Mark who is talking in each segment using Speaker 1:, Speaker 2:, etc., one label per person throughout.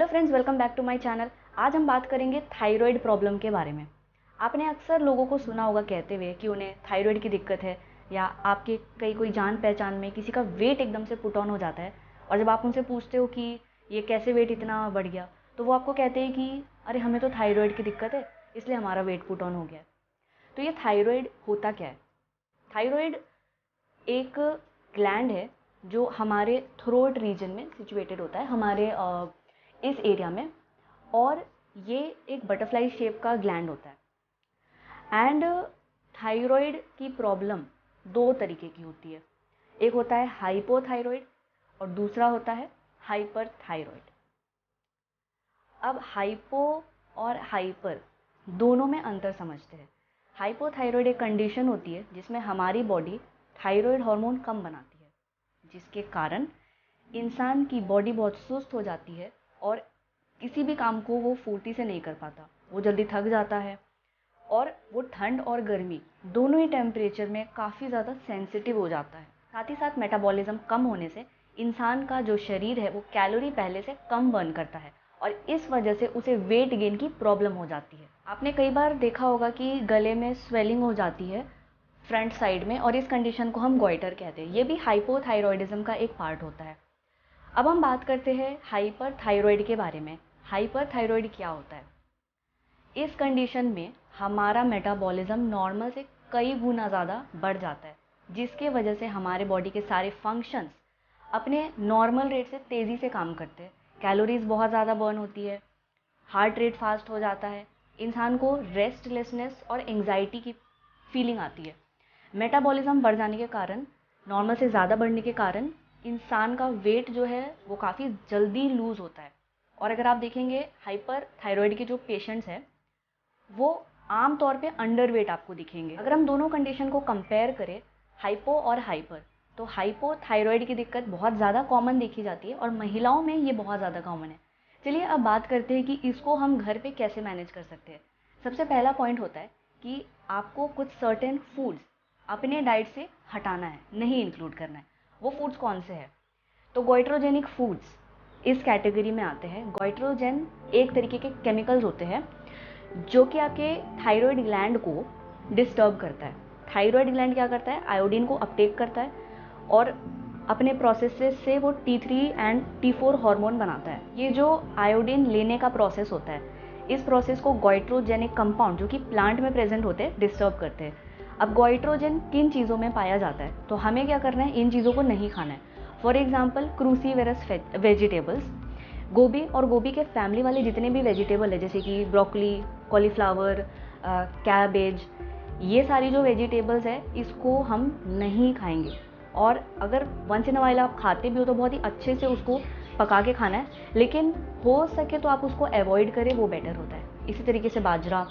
Speaker 1: Friends, welcome back to my channel. आज हम बात करेंगे थायराइड प्रॉब्लम के बारे में। आपने अक्सर लोगों को सुना होगा कहते हुए कि उन्हें थायराइड की दिक्कत है, या आपके कोई जान पहचान में किसी का वेट एकदम से पुट ऑन हो जाता है, और जब आप उनसे पूछते हो कि ये कैसे वेट इतना बढ़ गया, तो वो आपको कहते हैं कि अरे हमें तो थायराइड की दिक्कत है, इसलिए हमारा वेट पुट ऑन हो गया है। तो ये थायराइड होता क्या है? थायराइड एक ग्लैंड है जो हमारे थ्रोट रीजन में सिचुएटेड होता है, हमारे इस एरिया में। और ये एक बटरफ्लाई शेप का ग्लैंड होता है। एंड थायराइड की प्रॉब्लम दो तरीके की होती है। एक होता है हाइपोथायराइड और दूसरा होता है हाइपरथायराइड। अब हाइपो और हाइपर दोनों में अंतर समझते हैं। हाइपोथायराइड एक कंडीशन होती है जिसमें हमारी बॉडी थायराइड हार्मोन कम बनाती है, जिसके कारण इंसान की बॉडी बहुत सुस्त हो जाती है और किसी भी काम को वो फुर्ती से नहीं कर पाता, वो जल्दी थक जाता है। और वो ठंड और गर्मी दोनों ही टेम्परेचर में काफ़ी ज़्यादा सेंसिटिव हो जाता है। साथ ही साथ मेटाबॉलिज्म कम होने से इंसान का जो शरीर है वो कैलोरी पहले से कम बर्न करता है, और इस वजह से उसे वेट गेन की प्रॉब्लम हो जाती है। आपने कई बार देखा होगा कि गले में स्वेलिंग हो जाती है फ्रंट साइड में, और इस कंडीशन को हम गॉइटर कहते हैं। ये भी हाइपोथायरॉयडिज्म का एक पार्ट होता है। अब हम बात करते हैं हाइपरथायराइड के बारे में। हाइपरथायराइड क्या होता है? इस कंडीशन में हमारा मेटाबॉलिज्म नॉर्मल से कई गुना ज़्यादा बढ़ जाता है, जिसके वजह से हमारे बॉडी के सारे फंक्शंस अपने नॉर्मल रेट से तेज़ी से काम करते हैं। कैलोरीज बहुत ज़्यादा बर्न होती है, हार्ट रेट फास्ट हो जाता है, इंसान को रेस्टलेसनेस और एंग्जाइटी की फीलिंग आती है। मेटाबॉलिज्म बढ़ जाने के कारण, नॉर्मल से ज़्यादा बढ़ने के कारण, इंसान का वेट जो है वो काफ़ी जल्दी लूज़ होता है। और अगर आप देखेंगे हाइपर थायराइड के जो पेशेंट्स हैं वो आम तौर पे अंडर वेट आपको दिखेंगे। अगर हम दोनों कंडीशन को कंपेयर करें, हाइपो और हाइपर, तो हाइपो थायराइड की दिक्कत बहुत ज़्यादा कॉमन देखी जाती है और महिलाओं में ये बहुत ज़्यादा कॉमन है। चलिए अब बात करते हैं कि इसको हम घर पे कैसे मैनेज कर सकते हैं। सबसे पहला पॉइंट होता है कि आपको कुछ सर्टेन फूड्स अपने डाइट से हटाना है, नहीं इंक्लूड करना है। वो फूड्स कौन से हैं? तो गोइट्रोजेनिक फूड्स इस कैटेगरी में आते हैं। गोइट्रोजेन एक तरीके के केमिकल्स होते हैं जो कि आपके थायराइड ग्लैंड को डिस्टर्ब करता है। थायराइड ग्लैंड क्या करता है? आयोडीन को अपटेक करता है और अपने प्रोसेस से वो T3 एंड T4 हार्मोन बनाता है। ये जो आयोडीन लेने का प्रोसेस होता है, इस प्रोसेस को गोइट्रोजेनिक कंपाउंड जो कि प्लांट में प्रेजेंट होते हैं डिस्टर्ब करते हैं। अब गोइट्रोजेन किन चीज़ों में पाया जाता है, तो हमें क्या करना है? इन चीज़ों को नहीं खाना है। फॉर एग्जाम्पल क्रूसीवेरस वेजिटेबल्स, गोभी और गोभी के फैमिली वाले जितने भी वेजिटेबल है, जैसे कि ब्रोकली, कॉलीफ्लावर, कैबेज, ये सारी जो वेजिटेबल्स है इसको हम नहीं खाएंगे। और अगर वंस इन अ वाइल आप खाते भी हो तो बहुत ही अच्छे से उसको पका के खाना है, लेकिन हो सके तो आप उसको अवॉइड करें, वो बेटर होता है। इसी तरीके से बाजरा,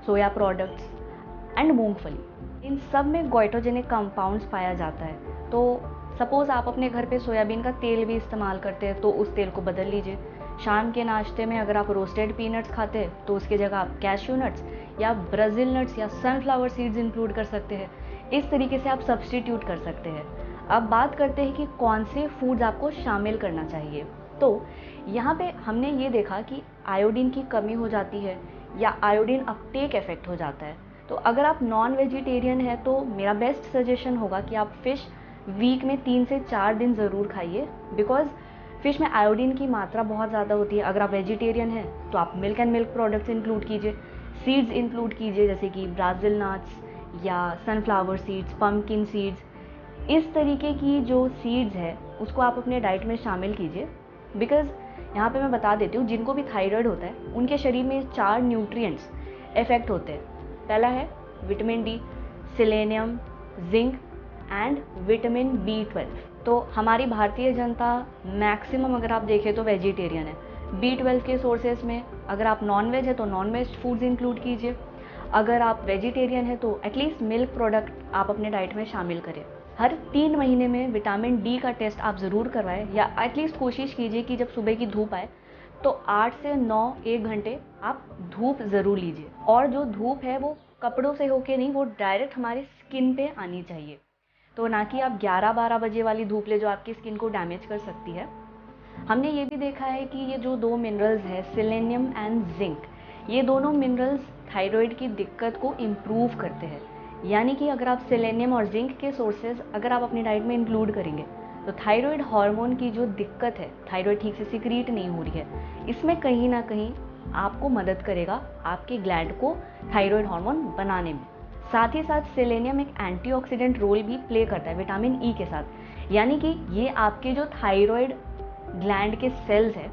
Speaker 1: सोया प्रोडक्ट्स एंड मूंगफली, इन सब में गोइट्रोजेनिक कंपाउंड्स पाया जाता है। तो सपोज़ आप अपने घर पे सोयाबीन का तेल भी इस्तेमाल करते हैं तो उस तेल को बदल लीजिए। शाम के नाश्ते में अगर आप रोस्टेड पीनट्स खाते हैं तो उसकी जगह आप कैश्यू नट्स या ब्राज़ील नट्स या सनफ्लावर सीड्स इंक्लूड कर सकते हैं। इस तरीके से आप सब्सटीट्यूट कर सकते हैं। अब बात करते हैं कि कौन से फूड्स आपको शामिल करना चाहिए। तो यहाँ पे हमने ये देखा कि आयोडीन की कमी हो जाती है या आयोडीन अपटेक इफेक्ट हो जाता है। तो अगर आप नॉन वेजिटेरियन है तो मेरा बेस्ट सजेशन होगा कि आप फ़िश वीक में 3 से 4 दिन ज़रूर खाइए, बिकॉज़ फ़िश में आयोडीन की मात्रा बहुत ज़्यादा होती है। अगर आप वेजिटेरियन हैं तो आप milk and milk products include कीजिए, सीड्स इंक्लूड कीजिए जैसे कि ब्राज़ील नट्स या सनफ्लावर सीड्स, पम्पकिन सीड्स। इस तरीके की जो सीड्स है उसको आप अपने डाइट में शामिल कीजिए। बिकॉज़ यहाँ पे मैं बता देती हूँ, जिनको भी थायराइड होता है उनके शरीर में 4 न्यूट्रिएंट्स इफेक्ट होते हैं। पहला है vitamin D, selenium, zinc and vitamin B12। तो हमारी भारतीय जनता मैक्सिमम अगर आप देखें तो वेजिटेरियन है। B12 के सोर्सेज में अगर आप नॉन वेज है तो नॉन वेज फूड्स इंक्लूड कीजिए, अगर आप वेजिटेरियन है तो एटलीस्ट मिल्क प्रोडक्ट आप अपने डाइट में शामिल करें। हर 3 महीने में विटामिन डी का टेस्ट आप ज़रूर करवाएं, या एटलीस्ट कोशिश कीजिए कि जब सुबह की धूप आए तो 8 से 9 1 घंटे आप धूप ज़रूर लीजिए। और जो धूप है वो कपड़ों से होके नहीं, वो डायरेक्ट हमारे स्किन पे आनी चाहिए। तो ना कि आप 11-12 बजे वाली धूप ले जो आपकी स्किन को डैमेज कर सकती है। हमने ये भी देखा है कि ये जो दो मिनरल्स हैं, सेलेनियम एंड जिंक, ये दोनों मिनरल्स थायराइड की दिक्कत को इम्प्रूव करते हैं। यानी कि अगर आप सेलेनियम और जिंक के सोर्सेज अगर आप अपनी डाइट में इंक्लूड करेंगे तो थायराइड हार्मोन की जो दिक्कत है, थायराइड ठीक से सिक्रीट नहीं हो रही है, इसमें कहीं ना कहीं आपको मदद करेगा आपके ग्लैंड को थायराइड हार्मोन बनाने में। साथ ही साथ सेलेनियम एक एंटीऑक्सीडेंट रोल भी प्ले करता है विटामिन ई के साथ। यानी कि ये आपके जो थायराइड ग्लैंड के सेल्स हैं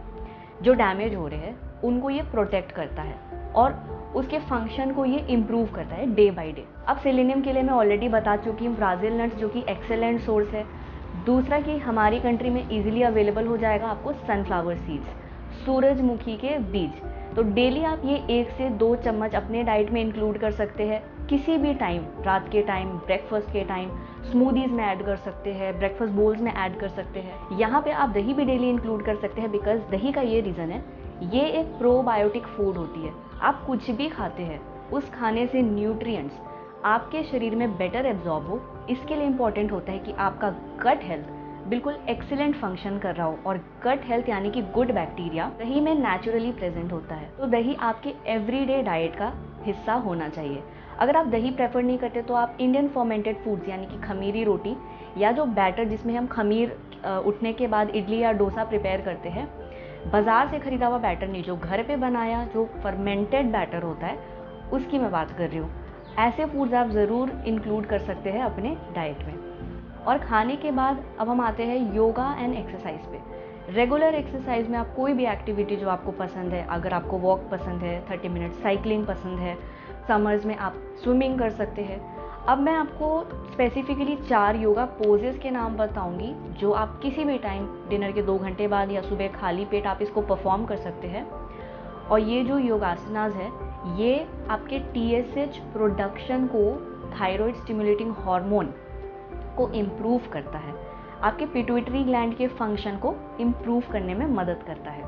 Speaker 1: जो डैमेज हो रहे हैं उनको ये प्रोटेक्ट करता है और उसके फंक्शन को ये इम्प्रूव करता है डे बाय डे। अब सेलेनियम के लिए मैं ऑलरेडी बता चुकी हूँ, ब्राज़िल नट्स जो कि एक्सेलेंट सोर्स है। दूसरा कि हमारी कंट्री में इजीली अवेलेबल हो जाएगा आपको सनफ्लावर सीड्स, सूरजमुखी के बीज। तो डेली आप ये 1 से 2 चम्मच अपने डाइट में इंक्लूड कर सकते हैं किसी भी टाइम, रात के टाइम, ब्रेकफास्ट के टाइम, स्मूदीज़ में ऐड कर सकते हैं, ब्रेकफास्ट बोल्स में ऐड कर सकते हैं। यहाँ पे आप दही भी डेली इंक्लूड कर सकते हैं बिकॉज दही का ये रीज़न है, ये एक प्रोबायोटिक फूड होती है। आप कुछ भी खाते हैं उस खाने से न्यूट्रिएंट्स आपके शरीर में बेटर एब्जॉर्ब हो, इसके लिए इम्पॉर्टेंट होता है कि आपका गट हेल्थ बिल्कुल एक्सीलेंट फंक्शन कर रहा हो। और गट हेल्थ यानी कि गुड बैक्टीरिया दही में नेचुरली प्रेजेंट होता है। तो दही आपके एवरीडे डाइट का हिस्सा होना चाहिए। अगर आप दही प्रेफर नहीं करते तो आप इंडियन फर्मेंटेड फूड्स यानी कि खमीरी रोटी या जो बैटर जिसमें हम खमीर उठने के बाद इडली या डोसा प्रिपेयर करते हैं, बाज़ार से ख़रीदा हुआ बैटर नहीं, जो घर पे बनाया जो फर्मेंटेड बैटर होता है उसकी मैं बात कर रही हूँ। ऐसे फूड्स आप ज़रूर इंक्लूड कर सकते हैं अपने डाइट में। और खाने के बाद अब हम आते हैं योगा एंड एक्सरसाइज पे। रेगुलर एक्सरसाइज में आप कोई भी एक्टिविटी जो आपको पसंद है, अगर आपको वॉक पसंद है, 30 मिनट साइकिलिंग पसंद है, समर्स में आप स्विमिंग कर सकते हैं। अब मैं आपको स्पेसिफिकली 4 योगा पोजेस के नाम बताऊंगी जो आप किसी भी टाइम डिनर के 2 घंटे बाद या सुबह खाली पेट आप इसको परफॉर्म कर सकते हैं। और ये जो योगासनास है ये आपके TSH प्रोडक्शन को, थायराइड स्टिमुलेटिंग हार्मोन को इम्प्रूव करता है, आपके पिट्यूटरी ग्लैंड के फंक्शन को इम्प्रूव करने में मदद करता है।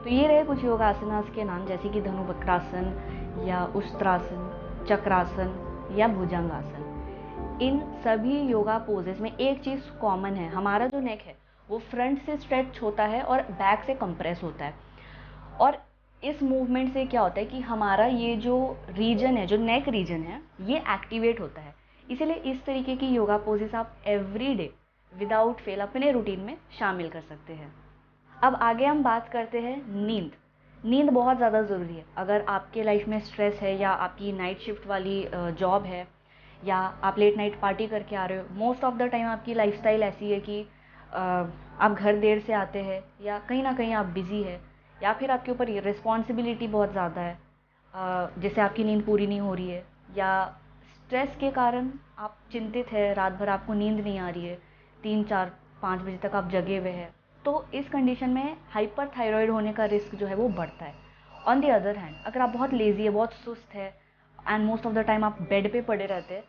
Speaker 1: तो ये रहे कुछ योगासनास के नाम, जैसे कि धनुवक्रासन या उष्ट्रासन, चक्रासन या भुजंगासन। इन सभी योगा पोजेस में एक चीज़ कॉमन है, हमारा जो नेक है वो फ्रंट से स्ट्रेच होता है और बैक से कंप्रेस होता है। और इस मूवमेंट से क्या होता है कि हमारा ये जो रीजन है, जो नेक रीजन है, ये एक्टिवेट होता है। इसीलिए इस तरीके की योगा पोजेस आप एवरी डे विदाउट फेल अपने रूटीन में शामिल कर सकते हैं। अब आगे हम बात करते हैं नींद। नींद बहुत ज़्यादा ज़रूरी है। अगर आपके लाइफ में स्ट्रेस है या आपकी नाइट शिफ्ट वाली जॉब है या आप लेट नाइट पार्टी करके आ रहे हो, मोस्ट ऑफ द टाइम आपकी लाइफस्टाइल ऐसी है कि आप घर देर से आते हैं या कहीं ना कहीं आप बिज़ी है या फिर आपके ऊपर रिस्पॉन्सिबिलिटी बहुत ज़्यादा है, जिससे आपकी नींद पूरी नहीं हो रही है, या स्ट्रेस के कारण आप चिंतित है, रात भर आपको नींद नहीं आ रही है, 3 4 5 बजे तक आप जगे हुए हैं, तो इस कंडीशन में हाइपर थायराइड होने का रिस्क जो है वो बढ़ता है। ऑन द अदर हैंड अगर आप बहुत लेज़ी है, बहुत सुस्त है and most of the time आप बेड पे पड़े रहते हैं,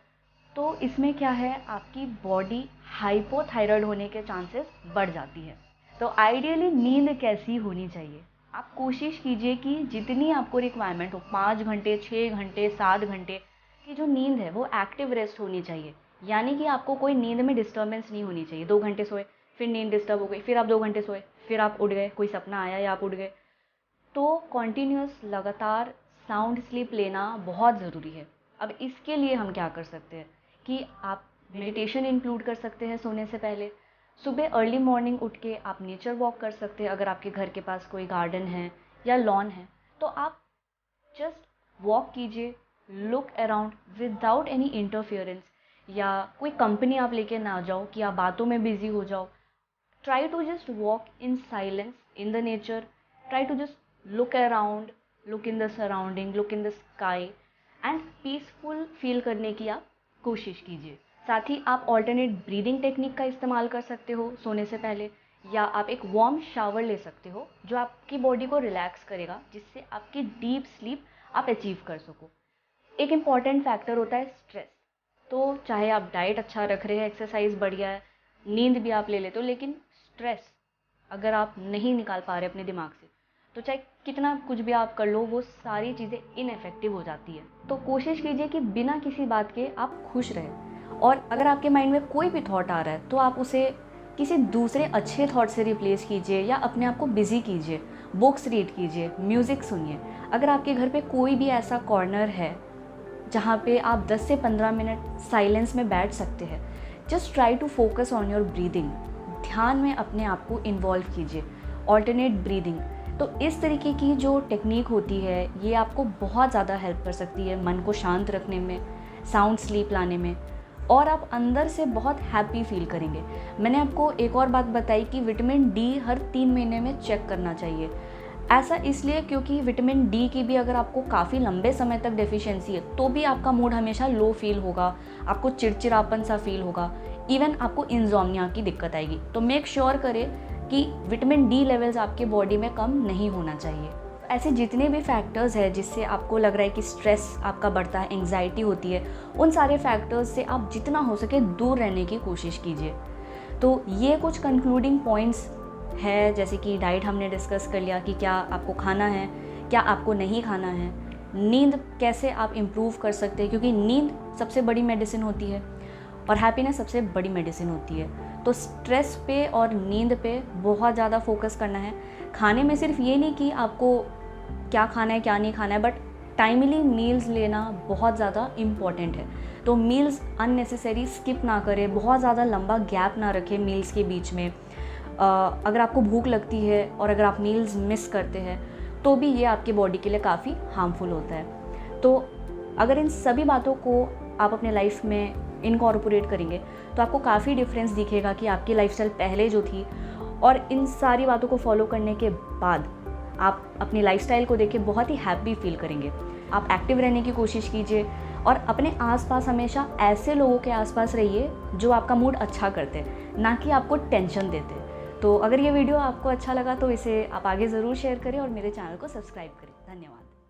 Speaker 1: तो इसमें क्या है, आपकी बॉडी हाइपोथायराइड होने के चांसेस बढ़ जाती है। तो आइडियली नींद कैसी होनी चाहिए, आप कोशिश कीजिए कि जितनी आपको रिक्वायरमेंट हो, 5 घंटे, 6 घंटे, 7 घंटे की जो नींद है वो एक्टिव रेस्ट होनी चाहिए। यानी कि आपको कोई नींद में डिस्टर्बेंस नहीं होनी चाहिए। 2 घंटे सोए, फिर नींद डिस्टर्ब हो गई, फिर आप 2 घंटे सोए, फिर आप उठ गए, कोई सपना आया या आप उठ गए। तो कॉन्टीन्यूस लगातार साउंड स्लीप लेना बहुत ज़रूरी है। अब इसके लिए हम क्या कर सकते हैं कि आप मेडिटेशन इंक्लूड कर सकते हैं सोने से पहले। सुबह अर्ली मॉर्निंग उठ के आप नेचर वॉक कर सकते हैं। अगर आपके घर के पास कोई गार्डन है या लॉन है तो आप जस्ट वॉक कीजिए, look around without any interference, या कोई कंपनी आप लेके ना जाओ कि आप बातों में बिजी हो जाओ। Try to just walk in silence in the nature, try to just look around, look in the surrounding, look in the sky and peaceful फील करने की आप कोशिश कीजिए। साथ ही आप ऑल्टरनेट ब्रीदिंग टेक्निक का इस्तेमाल कर सकते हो सोने से पहले, या आप एक वार्म शावर ले सकते हो जो आपकी बॉडी को रिलैक्स करेगा, जिससे आपकी डीप स्लीप आप अचीव कर सको। एक इम्पॉर्टेंट फैक्टर होता है स्ट्रेस। तो चाहे आप डाइट अच्छा रख रहे हैं, एक्सरसाइज बढ़िया है, नींद भी आप ले लेते हो, लेकिन स्ट्रेस अगर आप नहीं निकाल पा रहे अपने दिमाग से, तो चाहे कितना कुछ भी आप कर लो, वो सारी चीज़ें इनफेक्टिव हो जाती है। तो कोशिश कीजिए कि बिना किसी बात के आप खुश रहें। और अगर आपके माइंड में कोई भी थॉट आ रहा है तो आप उसे किसी दूसरे अच्छे थॉट से रिप्लेस कीजिए या अपने आप को बिज़ी कीजिए, बुक्स रीड कीजिए, म्यूज़िक सुनिए। अगर आपके घर पे कोई भी ऐसा कॉर्नर है जहाँ पे आप 10 से 15 मिनट साइलेंस में बैठ सकते हैं, just try to focus on your breathing. ध्यान में अपने आप को इन्वॉल्व कीजिए, ऑल्टरनेट ब्रीदिंग। तो इस तरीके की जो टेक्निक होती है ये आपको बहुत ज़्यादा हेल्प कर सकती है मन को शांत रखने में, साउंड स्लीप लाने में, और आप अंदर से बहुत हैप्पी फील करेंगे। मैंने आपको एक और बात बताई कि विटामिन डी हर 3 महीने में चेक करना चाहिए। ऐसा इसलिए क्योंकि विटामिन डी की भी अगर आपको काफ़ी लंबे समय तक डेफिशिएंसी है तो भी आपका मूड हमेशा लो फील होगा, आपको चिड़चिड़ापन सा फील होगा, इवन आपको इंसोम्निया की दिक्कत आएगी। तो मेक श्योर करें कि विटामिन डी लेवल्स आपके बॉडी में कम नहीं होना चाहिए। ऐसे जितने भी फैक्टर्स हैं जिससे आपको लग रहा है कि स्ट्रेस आपका बढ़ता है, एंग्जाइटी होती है, उन सारे फैक्टर्स से आप जितना हो सके दूर रहने की कोशिश कीजिए। तो ये कुछ कंक्लूडिंग पॉइंट्स है, जैसे कि डाइट हमने डिस्कस कर लिया कि क्या आपको खाना है, क्या आपको नहीं खाना है, नींद कैसे आप इम्प्रूव कर सकते हैं क्योंकि नींद सबसे बड़ी मेडिसिन होती है और हैप्पीनेस सबसे बड़ी मेडिसिन होती है। तो स्ट्रेस पे और नींद पे बहुत ज़्यादा फोकस करना है। खाने में सिर्फ ये नहीं कि आपको क्या खाना है क्या नहीं खाना है, बट टाइमली मील्स लेना बहुत ज़्यादा इम्पॉर्टेंट है। तो मील्स अननेसेसरी स्किप ना करें, बहुत ज़्यादा लंबा गैप ना रखें मील्स के बीच में। अगर आपको भूख लगती है और अगर आप मील्स मिस करते हैं तो भी ये आपकी बॉडी के लिए काफ़ी हार्मफुल होता है। तो अगर इन सभी बातों को आप अपने लाइफ में इनकॉर्पोरेट करेंगे तो आपको काफ़ी डिफरेंस दिखेगा कि आपकी लाइफस्टाइल पहले जो थी और इन सारी बातों को फॉलो करने के बाद आप अपनी लाइफस्टाइल को देख के बहुत ही हैप्पी फील करेंगे। आप एक्टिव रहने की कोशिश कीजिए और अपने आसपास हमेशा ऐसे लोगों के आसपास रहिए जो आपका मूड अच्छा करते, ना कि आपको टेंशन देते। तो अगर ये वीडियो आपको अच्छा लगा तो इसे आप आगे ज़रूर शेयर करें और मेरे चैनल को सब्सक्राइब करें। धन्यवाद।